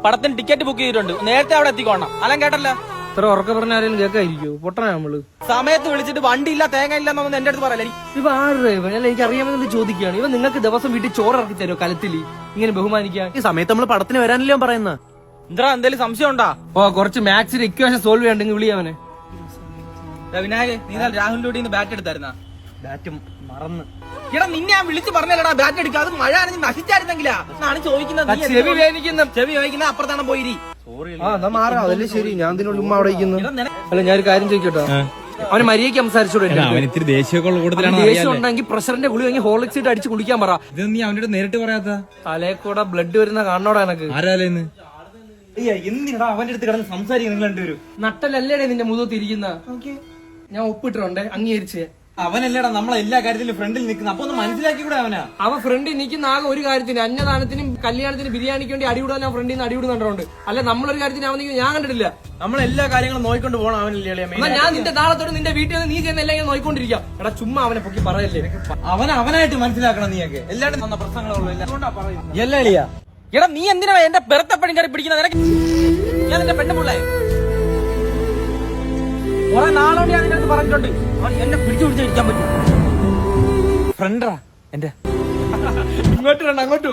പടത്തിന് ticket book ചെയ്തിട്ടുണ്ട്. നേരത്തെ അവിടെ എത്തിക്കോണം. അല്ല കേട്ടല്ല. ഇത്ര ഉറക്കെ പറഞ്ഞാലും കേൾക്കായിരിക്കോ? പൊട്ടനാ നമ്മള്. സമയത്ത് വിളിച്ചിട്ട് വണ്ടി ഇല്ല തേങ്ങ ഇല്ല എന്നൊന്നും എന്റെ അടുത്ത് പറയല്ലേ. ഇവ ആരുടെ ഇവൻ? അല്ല എനിക്ക് അറിയാമെന്ന് ചോദിക്കുകയാണ്. ഇവ നിങ്ങൾക്ക് ദിവസം വീട്ടിൽ ചോറ് ഇറക്കി തരുമോ കലത്തില് ഇങ്ങനെ ബഹുമാനിക്കാൻ? ഈ സമയത്ത് നമ്മള് പടത്തിന് വരാനല്ലോ പറയുന്ന. എന്താ എന്തേലും സംശയം ഉണ്ടാ? ഓ കുറച്ച് മാത്സിന്റെ ഇക്വേഷൻ സോൾവ് ചെയ്യണ്ടെങ്കിൽ വിളിയവനെ. വിനായക് നീ രാഹുലിന്റെ ബാറ്റ് എടുത്തായിരുന്ന? ബാറ്റും മറന്ന്. എടാ നിന്നെ ഞാൻ വിളിച്ച് പറഞ്ഞല്ലടാ ബാറ്റ് എടുക്കുക. അത് മഴ ആണെങ്കിൽ നശിച്ചായിരുന്നെങ്കിലാ എന്നാണ് ചോദിക്കുന്നത്. ചെവി വേദനിക്കുന്ന ചെവി വഹിക്കുന്ന അപ്പുറത്താണ് പോയിരി. അതല്ലേ ശരി. ഞാൻ ഇതിനുള്ള ഉമ്മ അവിടെ ഇരിക്കുന്നു. അല്ല ഞാനൊരു കാര്യം ചോദിക്കട്ടോ, അവന് മര്യാദയ്ക്ക് സംസാരിച്ചോടെ? ഇത്തിരി ദേഷ്യമൊക്കെ ദേഷ്യം ഉണ്ടെങ്കിൽ പ്രഷറിന്റെ ഗുളി വാങ്ങി ഹോർലിക്സ് ഇട്ട് അടിച്ച് കുടിക്കാൻ പറ. ഇത് നീ അവനോട് നേരിട്ട് പറയാത്ത? തലേക്കൂടെ ബ്ലഡ് വരുന്ന കാണോടാ എനക്ക്. ആരാലേന്ന് എന്തിനാ അവന്റെ അടുത്ത് കിടന്ന് സംസാരിക്കും നിങ്ങൾ രണ്ടുപേരും? നട്ടലല്ലേടെ നിന്റെ മുഖത്തിരിക്കുന്ന? ഞാൻ ഒപ്പിട്ടിട്ടുണ്ട് അംഗീകരിച്ച്. അവനല്ലേടാ നമ്മളെ എല്ലാ കാര്യത്തിലും ഫ്രണ്ടിൽ നിൽക്കുന്ന. അപ്പൊ ഒന്ന് മനസ്സിലാക്കി കൂടെ അവനാ. അവൻ ഫ്രണ്ടിൽ നിൽക്കുന്ന ആകെ ഒരു കാര്യത്തിന്, അന്നദാനത്തിനും കല്യാണത്തിനും ബിരിയാണിക്ക് വേണ്ടി അടിവിടാൻ ഞാൻ ഫ്രണ്ടിൽ നിന്ന് അടിവിടുന്നുണ്ട്. അല്ല നമ്മളൊരു കാര്യത്തിന് അവൻ ഞാൻ കണ്ടിട്ടില്ല. നമ്മളെല്ലാ കാര്യങ്ങളും നോക്കിക്കൊണ്ട് പോകണം അവനല്ലേ. എന്നാ ഞാൻ നിന്റെ നാളത്തോടെ നിന്റെ വീട്ടിൽ നിന്ന് നീ ചെയ്യുന്ന എല്ലാം ഇങ്ങനെ നോക്കിക്കൊണ്ടിരിക്കാം. എടാ ചുമ്മാ അവനെ പൊക്കി പറയല്ലേ. അവനായിട്ട് മനസ്സിലാക്കണം നീയൊക്കെ. എല്ലാവരും വന്ന പ്രശ്നങ്ങളുള്ളൂ. എല്ലിയാ എടാ നീ എന്തിനാ എന്റെ പെറുത്തപ്പഴും കയറി പിടിക്കുന്നത്? നിനക്ക് ഞാൻ നിന്റെ പെണ്ണുപിള്ളേ കുറെ നാളോട് ഞാൻ നിന്റെ അടുത്ത് പറഞ്ഞിട്ടുണ്ട്. എന്നെ പിടിച്ചു പിടിച്ചിരിക്കാൻ പറ്റും. ഫ്രണ്ടാ എന്റെ. ഇങ്ങോട്ട് വേണ്ട അങ്ങോട്ട്